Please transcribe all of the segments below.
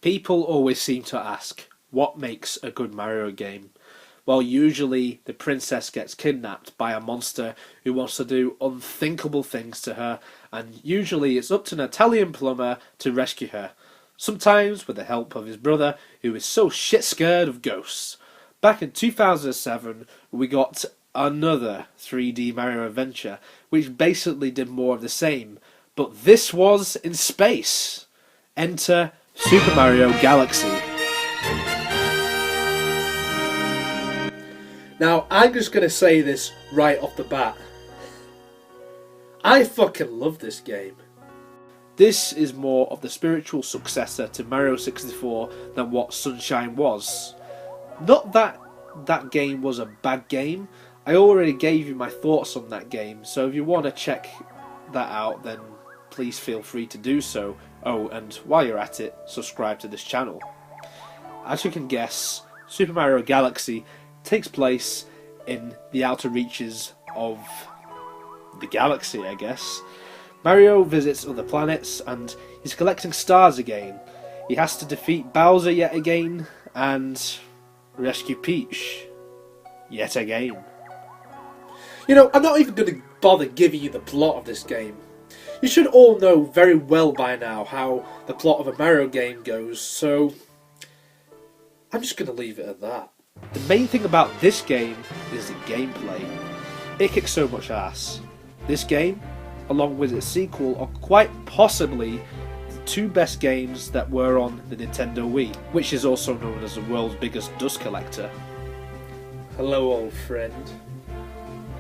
People always seem to ask, what makes a good Mario game? Well, usually the princess gets kidnapped by a monster who wants to do unthinkable things to her, and usually it's up to an Italian plumber to rescue her. Sometimes with the help of his brother, who is so shit scared of ghosts. Back in 2007, we got another 3D Mario adventure, which basically did more of the same, but this was in space. Enter Super Mario Galaxy. Now, I'm just going to say this right off the bat. I fucking love this game. This is more of the spiritual successor to Mario 64 than what Sunshine was. Not that that game was a bad game. I already gave you my thoughts on that game, so if you want to check that out, then please feel free to do so. Oh, and while you're at it, subscribe to this channel. As you can guess, Super Mario Galaxy takes place in the outer reaches of the galaxy, I guess. Mario visits other planets and he's collecting stars again. He has to defeat Bowser yet again and rescue Peach yet again. You know, I'm not even going to bother giving you the plot of this game. You should all know very well by now how the plot of a Mario game goes, so I'm just going to leave it at that. The main thing about this game is the gameplay. It kicks so much ass. This game, along with its sequel, are quite possibly the two best games that were on the Nintendo Wii, which is also known as the world's biggest dust collector. Hello, old friend.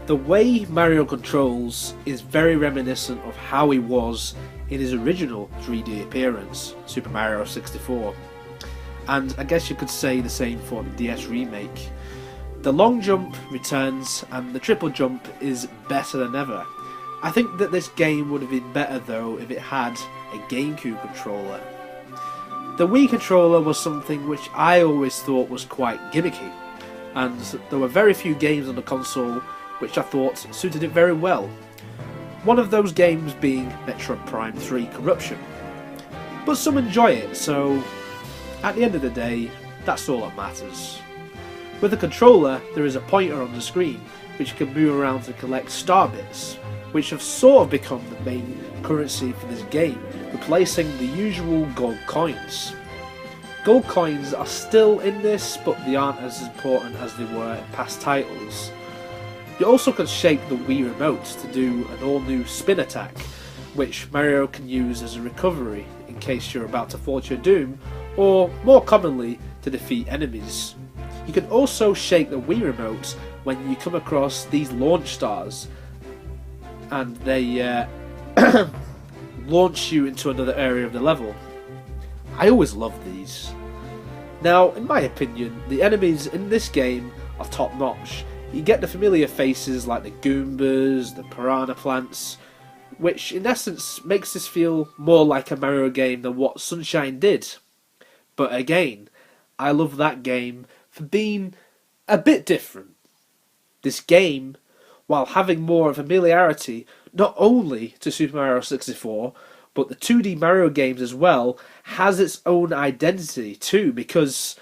The way Mario controls is very reminiscent of how he was in his original 3D appearance, Super Mario 64. And I guess you could say the same for the DS remake. The long jump returns and the triple jump is better than ever. I think that this game would have been better though if it had a GameCube controller. The Wii controller was something which I always thought was quite gimmicky, and there were very few games on the console which I thought suited it very well. One of those games being Metroid Prime 3 Corruption. But some enjoy it, so at the end of the day, that's all that matters. With the controller, there is a pointer on the screen which you can move around to collect star bits, which have sort of become the main currency for this game, replacing the usual gold coins. Gold coins are still in this, but they aren't as important as they were in past titles. You also can shake the Wii remote to do an all-new spin attack, which Mario can use as a recovery in case you're about to fall to your doom, or more commonly, to defeat enemies. You can also shake the Wii remote when you come across these launch stars, and they launch you into another area of the level. I always love these. Now, in my opinion, the enemies in this game are top notch. You get the familiar faces like the Goombas, the Piranha Plants, which in essence makes this feel more like a Mario game than what Sunshine did. But again, I love that game for being a bit different. This game, while having more familiarity not only to Super Mario 64, but the 2D Mario games as well, has its own identity too, because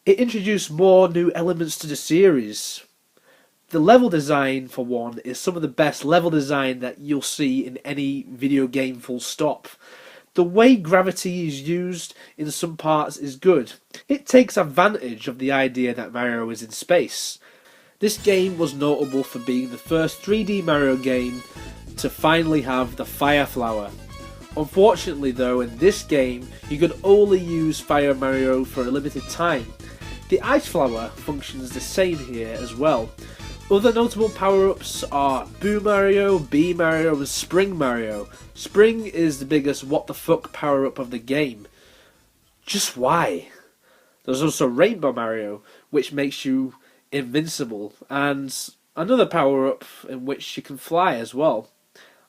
it introduced more new elements to the series. The level design, for one, is some of the best level design that you'll see in any video game full stop. The way gravity is used in some parts is good. It takes advantage of the idea that Mario is in space. This game was notable for being the first 3D Mario game to finally have the Fire Flower. Unfortunately though, in this game, you can only use Fire Mario for a limited time. The Ice Flower functions the same here as well. Other notable power-ups are Boo Mario, Bee Mario and Spring Mario. Spring is the biggest what the fuck power-up of the game. Just why? There's also Rainbow Mario, which makes you invincible, and another power-up in which you can fly as well.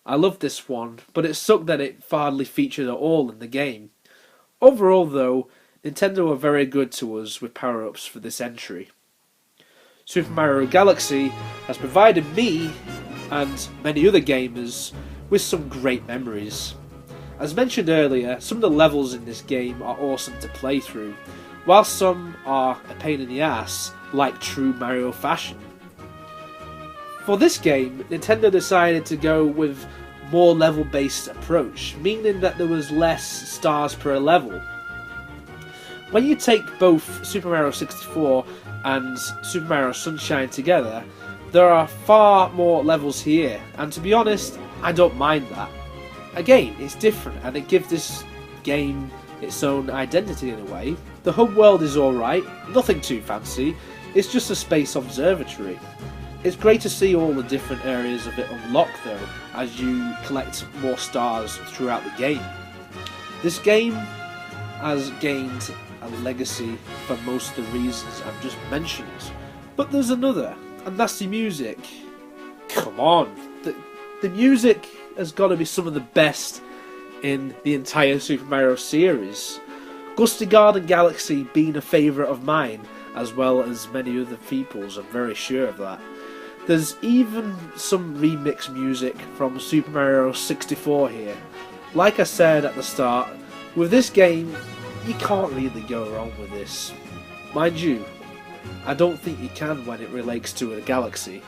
I love this one, but it sucked that it hardly featured at all in the game. Overall though, Nintendo are very good to us with power-ups for this entry. Super Mario Galaxy has provided me, and many other gamers, with some great memories. As mentioned earlier, some of the levels in this game are awesome to play through, while some are a pain in the ass, like true Mario fashion. For this game, Nintendo decided to go with more level-based approach, meaning that there was less stars per level. When you take both Super Mario 64 and Super Mario Sunshine together, there are far more levels here, and to be honest, I don't mind that. Again, it's different and it gives this game its own identity in a way. The hub world is alright, nothing too fancy, it's just a space observatory. It's great to see all the different areas of it unlock though, as you collect more stars throughout the game. This game has gained a legacy for most of the reasons I've just mentioned, but there's another, and that's the music. Come on, the music has got to be some of the best in the entire Super Mario series. Gusty Garden Galaxy being a favourite of mine, as well as many other people's, I'm very sure of that. There's even some remix music from Super Mario 64 here. Like I said at the start, with this game, you can't really go wrong with this. Mind you, I don't think you can when it relates to a galaxy.